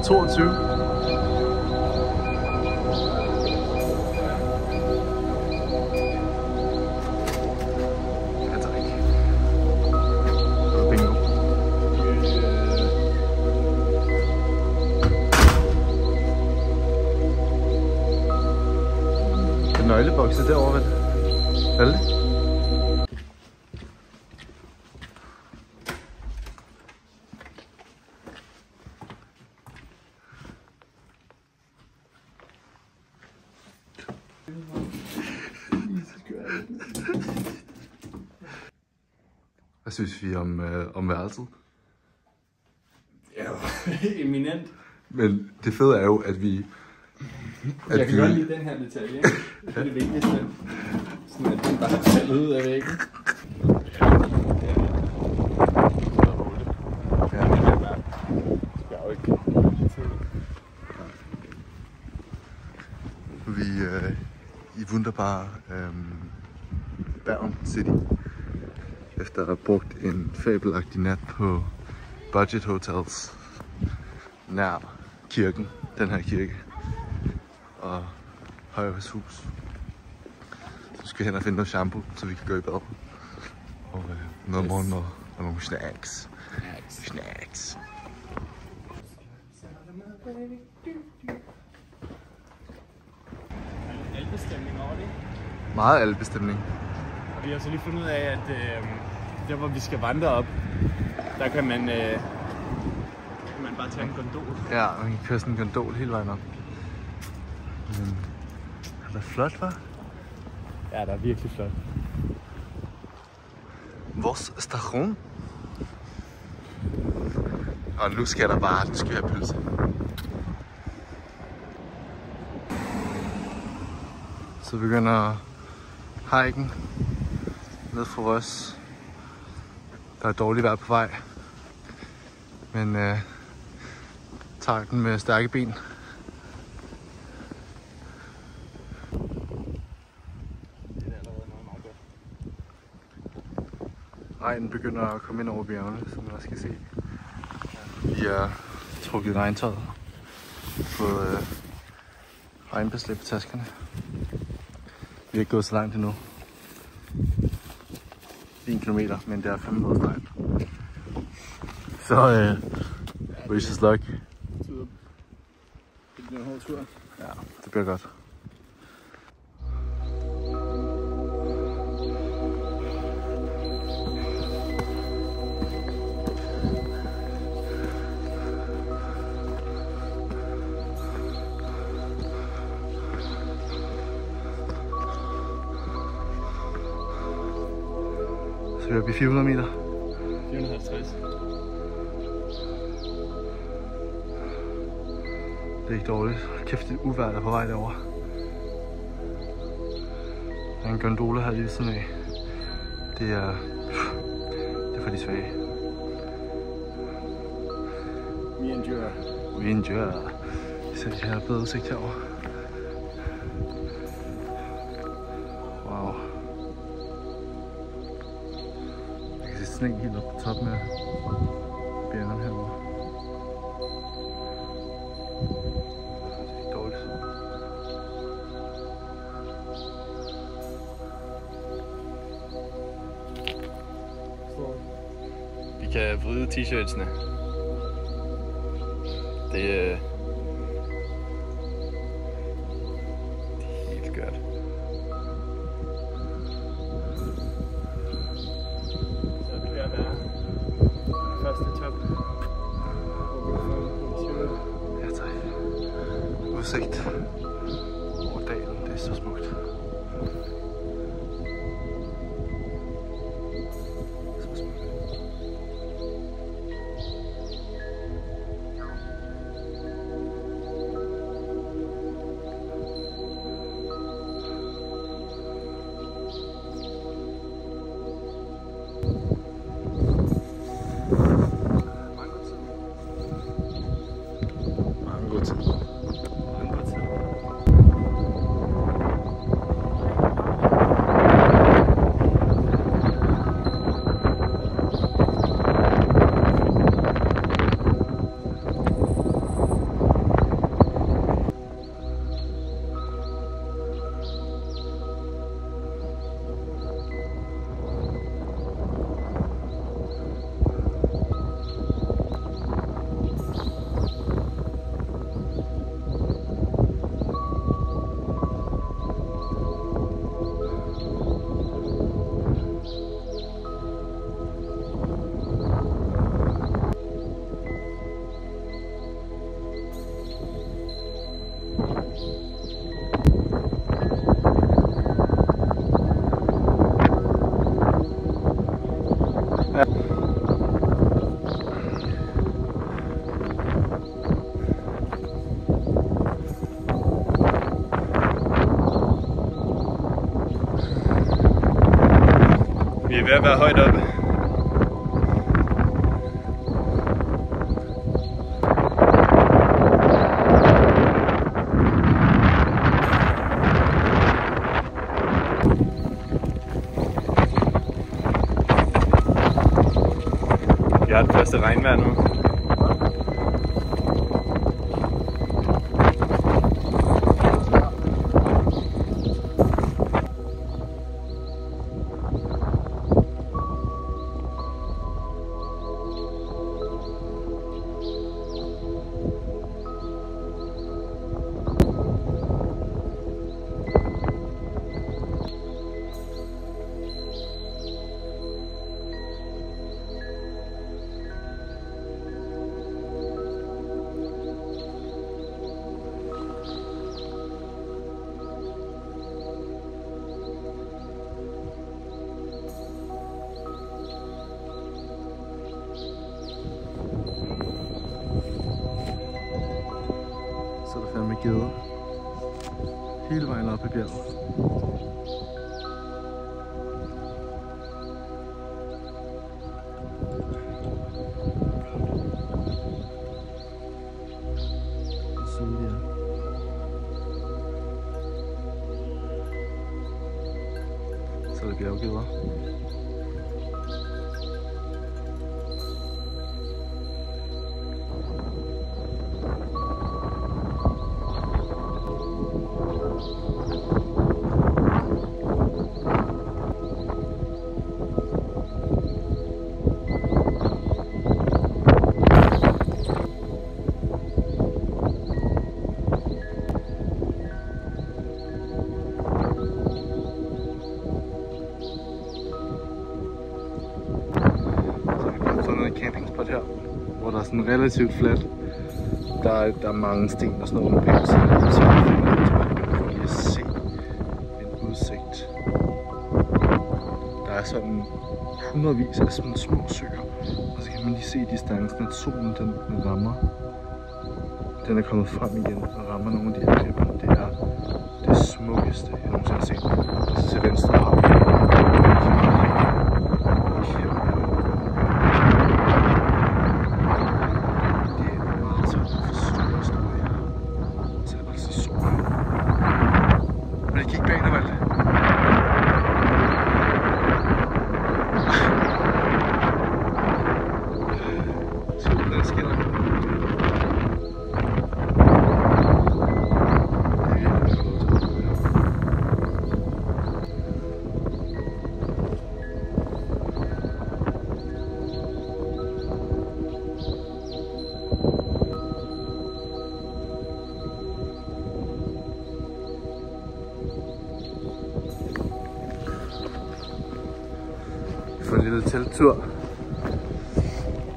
nummer 22. Jeg tager ikke. Bingo. Den nøglebokse derovre, vel? Hvad er det? Hvad synes vi om værelset? Ja, eminent. Men det fede er jo, at vi... Jeg kan godt lide den her detalje, ikke? Det er det vigtigste. Sådan at den bare er faldet ud af væggen. Vi i wunderbare Bergen City. Efter at have brugt en fabelagtig nat på budget hotels nær kirken, den her kirke, og Højhushus. Så skal vi hen og finde noget shampoo, så vi kan gå i bad. Og noget morgenmad og nogle snacks. Snacks. Alpestemning over det. Meget alpestemning. Og vi har så lige fundet ud af, at der hvor vi skal vandre op, der kan man bare tage en gondol. Ja, man kan køre sådan en gondol hele vejen op. Men er det flot, hva'? Ja, der er virkelig flot. Vores station. Og nu skal vi have pølse. Så begynder hiken ned fra Røs. Der er dårligt vejr på vej, men tager den med stærke ben. Det er allerede meget godt. Regnen begynder at komme ind over bjergene, som man også kan se. Vi har trukket regntøjet, fået regnbeslæb på taskerne. Vi har ikke gået så langt endnu. 1 kilometer, men det er 5 minutter stejl. Så wish us luck. Det bliver en hård tur. Ja, det bliver godt. Så vi er oppe i 400 meter. 450. Det er ikke dårligt. Kæft, det er uvejr, der er på vej derover. Der er en gondola her lige ved siden af. Det er for de svage. We endure. We endure. Så jeg har bedre udsigt herovre. Wow. Jeg kan se sne helt op på toppen af bjergene herovre. Det er ikke dårligt. Vi kan vride t-shirtsene. Det er helt godt. Så er vi ved at være første top. Ja, tak. Udsigt over dalen, det er så smukt. Så smukt. ved at være højt oppe. Jeg har det første regnvejr nu. Så er der fandme geder hele vejen op i bjerget. Så de er. Så er der bjerggeder. Campingspot her, hvor der er sådan relativt fladt. Der er mange sten og sådan noget omkring, så man kan lige se en udsigt. Der er sådan hundredvis af sådan små søer, og så kan man lige se i distancen, at solen den rammer. Den er kommet frem igen og rammer nogle af de her klipper. Det er det smukkeste, jeg nogensinde har set. Og så til venstre har vi for en lille telttur.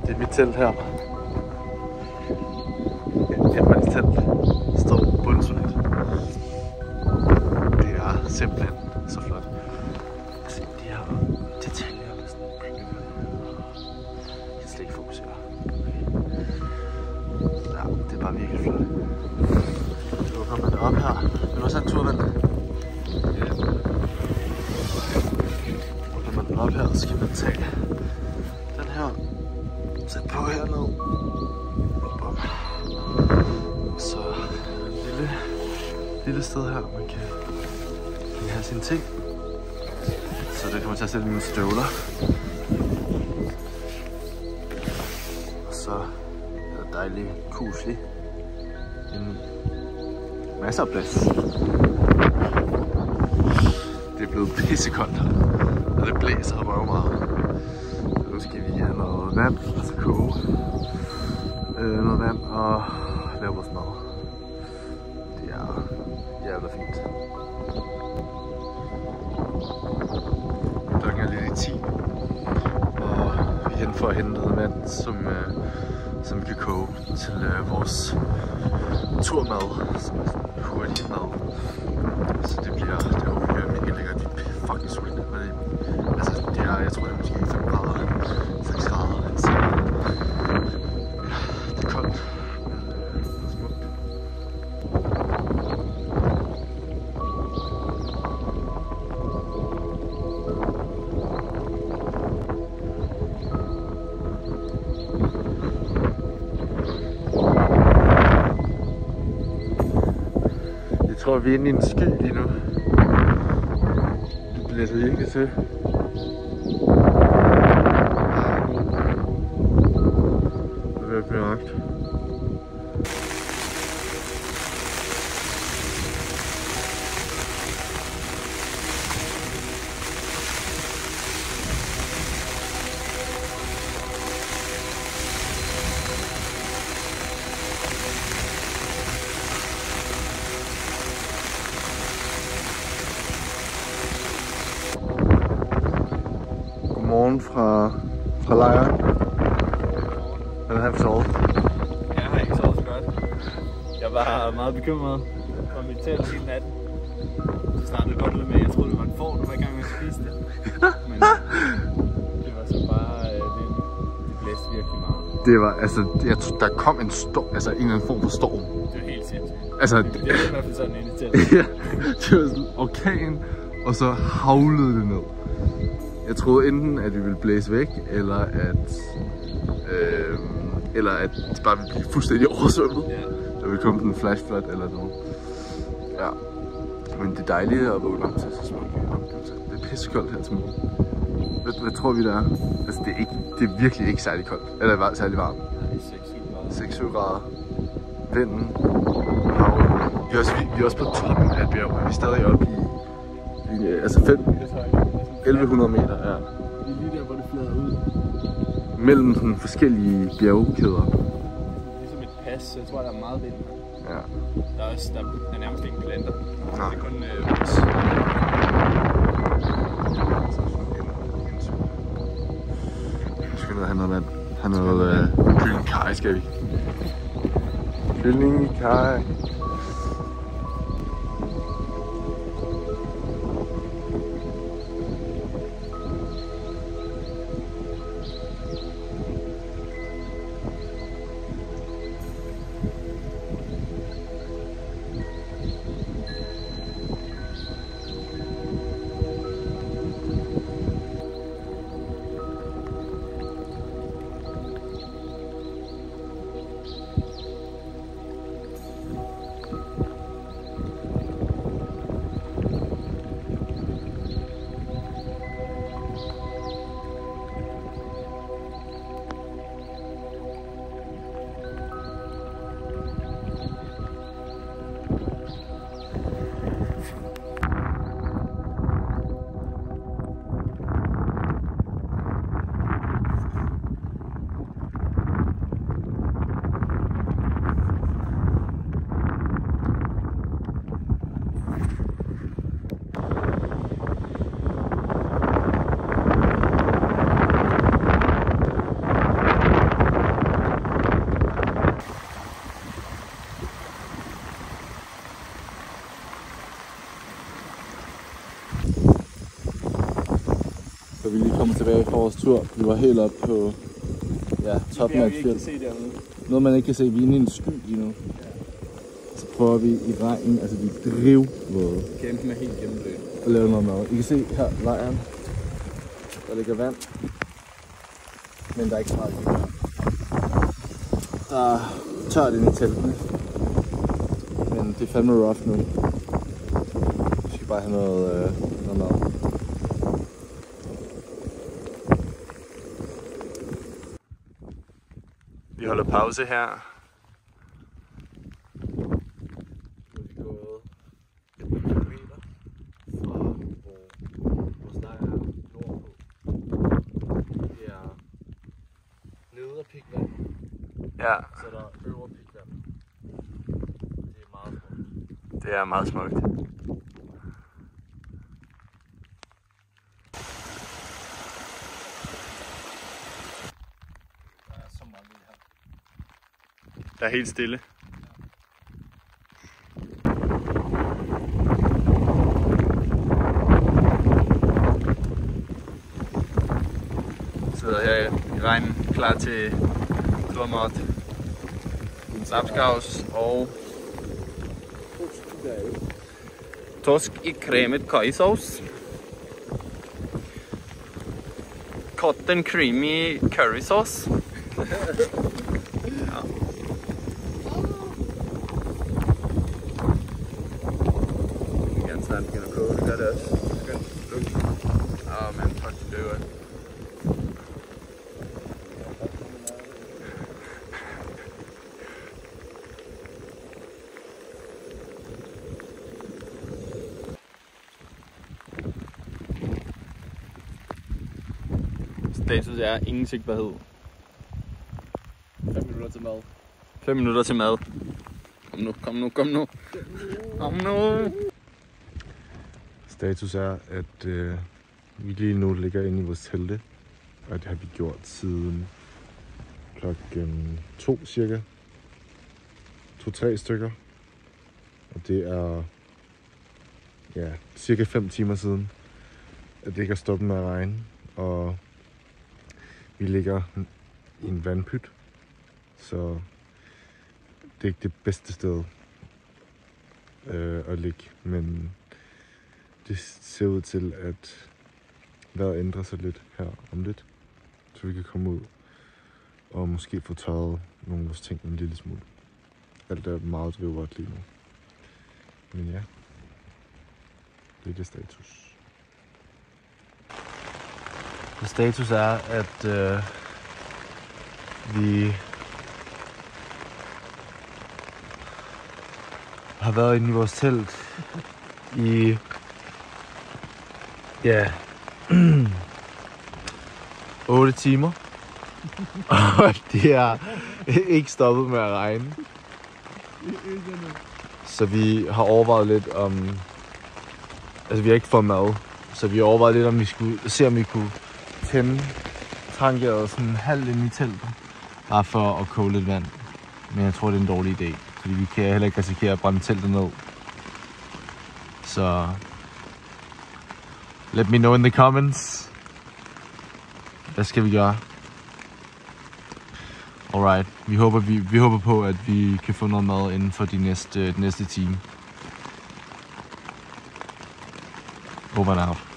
Det er mit telt her. Et telt står bundsolidt. Det er simpelthen så flot. Se de her detaljer, der sådan bygget. Jeg kan slet ikke fokusere. Ja, det er bare virkelig flot. Så åbner man op her. Det er også en turvand. Op her, så skal man tage den her, sætte på hernede. Så et lille sted her, man kan have sine ting. Så det kommer til at sætte mine støvler. Og så er det dejligt kusligt indeni. Masser af plads. Det er blevet pissekoldt her. Og det blæser røv meget. Så nu skal vi have noget vand, altså koge noget vand og lave vores mad. Det er jævla fint. Klokken er lidt i 10, og vi er hen for at hente noget vand, som vi kan koge til vores turmad, som er sådan hurtig mad. Så det håber jeg mega lækkert. Vi er fucking sultne. Altså det er, jeg tror det er måske 5 grader, 6 grader. Så ja, det er koldt. Det er smukt. tror, vi er inde i en sky lige nu. Det blæser virkelig til. Det er ved at blive mørkt. Godmorgen fra lejren. Hvordan har du sovet? Jeg har ikke sovet så godt. Jeg var meget bekymret for mit telt hele natten. Så startede godt ud med, at jeg troede, det var en får, der var i gang med at spise det. Men det var så bare vind. Det blæste virkelig meget. Det var, altså, der kom en storm, altså en eller anden form for storm. Det var helt sindssygt. Altså, det er i hvert fald sådan inde i teltet. Ja, det var sådan en orkan, og så havlede det ned. Jeg troede enten, at det ville blæse væk, eller at det bare ville blive fuldstændig oversvømmet. Ja. Der ville komme en flash flood eller noget. Ja. Men det er dejligt at vågne op til så smukke omgivelser. Det er pissekoldt her til morgen. Hvad tror vi, der er? Altså, det er virkelig ikke særlig koldt. Eller særlig varmt. Nej, 6-7 grader. 6-7 grader. Vinden. Havet. Vi er også på toppen af et bjerg. Vi er stadig oppe i altså 1100 meter, ja. Det er lige der, hvor det flader ud. Mellem sådan forskellige bjergkæder. Ligesom et pas, så jeg tror, der er meget vind. Ja. Der er nærmest ingen planter. Nej. Det er kun Nu skal vi ned og have noget vand. Have noget kylling kaj, skal vi. Kylling kaj. Så vi lige kommet tilbage fra vores tur. Vi var helt oppe på toppen af et fjeld. Noget man ikke kan se. Vi er inde i en sky lige nu. Så prøver vi i regnen, altså vi er drivvåde. Campen er helt gennemblødt. Og lave noget mad. I kan se her lejren. Der ligger vand. Men der er ikke så meget vand. Der er tørt inde i teltene. Men det er fandme rough nu. Vi skal bare have noget mad. Vi holder pause her. Nu er vi gået et par kilometer fra vores lejr nordpå. Det er neder Pikvand. Ja. Så der er øvre Pikvand. Det er meget smukt. Det er meget smukt. Der er helt stille. Sidder her i regnen, klar til stormat, lapskaus og torsk i cremet kajsauce. Cotton creamy curry sauce. snart begynder at koge. Det gør det også. Skønt. Men fuck, det er godt. Status er ingen sigtbarhed. 5 minutter til mad. 5 minutter til mad. Kom nu. Status er, at vi lige nu ligger inde i vores telte. Og det har vi gjort siden klokken 2 cirka. 2-3 stykker. Og det er cirka 5 timer siden, at det ikke har stoppet med at regne. Og vi ligger i en vandpyt, så det er ikke det bedste sted at ligge, men det ser ud til, at vejret ændrer sig lidt her om lidt, så vi kan komme ud og måske få tørret nogle af vores ting en lille smule. Alt er meget drivvådt lige nu. Men ja, det er det status. Status er, at vi har været inde i vores telt i 8 timer. Og det er ikke stoppet med at regne. Så vi har overvejet lidt om... Altså vi har ikke fået mad. Så vi har overvejet lidt om vi skulle se om vi kunne tænde tankeret sådan halvt ind i teltet. Bare for at koge lidt vand. Men jeg tror det er en dårlig idé. Fordi vi kan heller ikke risikere at brænde teltet ned. Så... Let me know in the comments. Hvad skal vi gøre? Alright. Vi håber på, at vi kan få noget mad inden for de næste time. Over and out.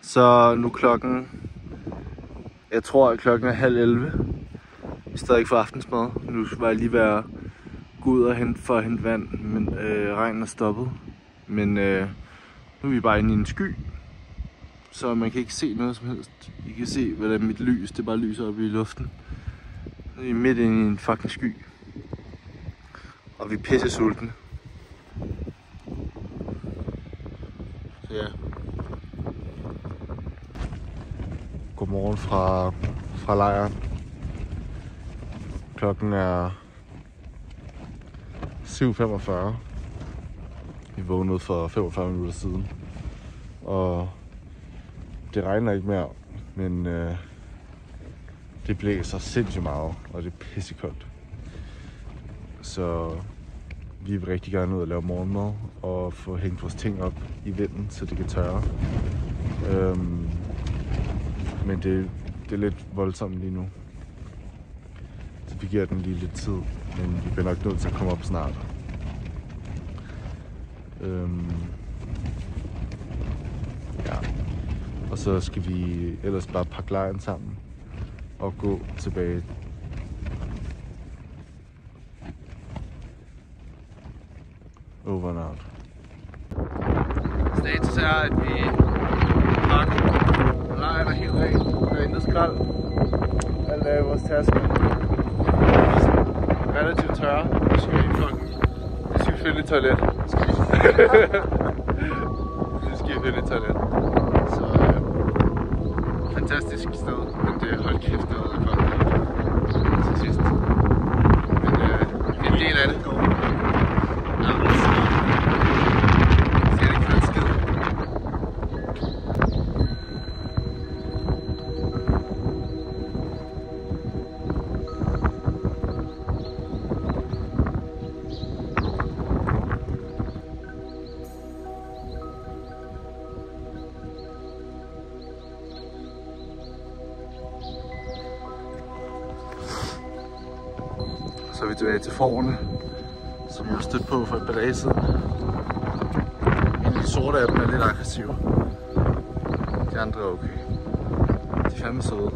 Så nu klokken... Jeg tror, at klokken er 10:30. Vi er stadig ikke for aftensmad. Nu var jeg lige ved at gå ud og hente vand, men regnen er stoppet. Men nu er vi bare inde i en sky, så man kan ikke se noget som helst. I kan se, hvad der er mit lys. Det bare lyser oppe i luften. Nu er vi midt inde i en fucking sky. Og vi er pisse sultne. Så ja. Godmorgen fra lejren. Klokken er 7:45. Vi vågnede for 45 minutter siden. Og det regner ikke mere, men det blæser sindssygt meget, og det er pissekoldt. Så vi vil rigtig gerne ud og lave morgenmad og få hængt vores ting op i vinden, så det kan tørre. Men det er lidt voldsomt lige nu. Så vi giver den lige lidt tid, men vi bliver nok nødt til at komme op snart. Ja. Og så skal vi ellers bare pakke lejren sammen og gå tilbage. Over and out. Status er, at vi pakker lejren er helt ren. Der er intet skrald. Alt er i vores tasker. Relativt tørre. Nu skal vi finde et toilet. Nu skal vi finde et toilet. Så fantastisk sted, men det hold kæft noget at komme til sidst. Men en del af det. Ja, så det ikke skid. Så er vi tilbage til fårene, som jeg har stødt på for et par dage siden. De sorte af dem er lidt aggressive. De andre er okay. De er fandme søde.